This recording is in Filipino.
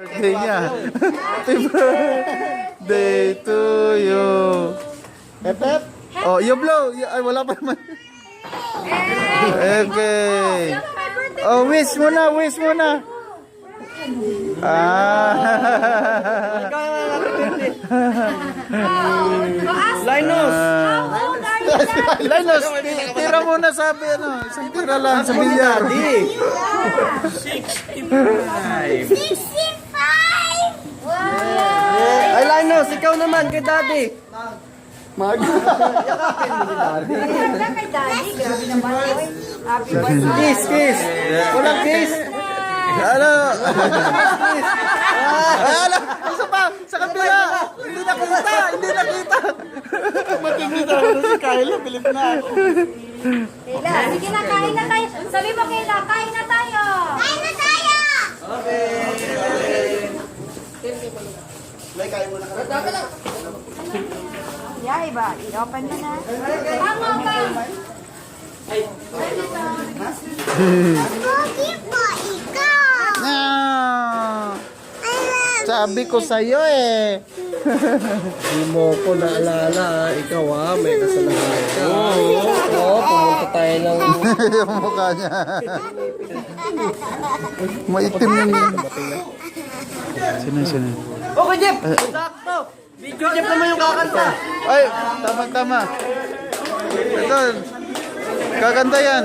Birthday niya. Happy birthday to you. Hep, hep. Oh, you blow. Ay, wala pa naman. Okay. Oh, wish muna, wish muna. Ah. Linus! Linus, tira muna sabi ano, isang tira lang sa bilyar. 65! Ay, Linus, ikaw naman kay Daddy. Kay Daddy, grabe naman. Happy birthday. Kiss, kiss. Walang kiss. Ano? Ano? Isa pa, sa kabila. Hindi nakita, hindi nakita. Matindi daw si Kyla, bilip na ako. Kayla, sige na, kain na tayo. Sabi mo, Kayla, kain na tayo. Kain na tayo! May kain mo na ka. Yeah, iba. I-open mo na. Tama ka. Cookie po, ikaw. Ah, sabi ko sa'yo eh. Hindi mo ko naalala. Ikaw may kasalanan ka. Oo, pumunta tayo ng... Yung mukha niya. Maitim na niya. Sino? Okay, Jeff! Sakto! Video Jeff naman yung kakanta. Ay, tama. Ito, kakanta yan.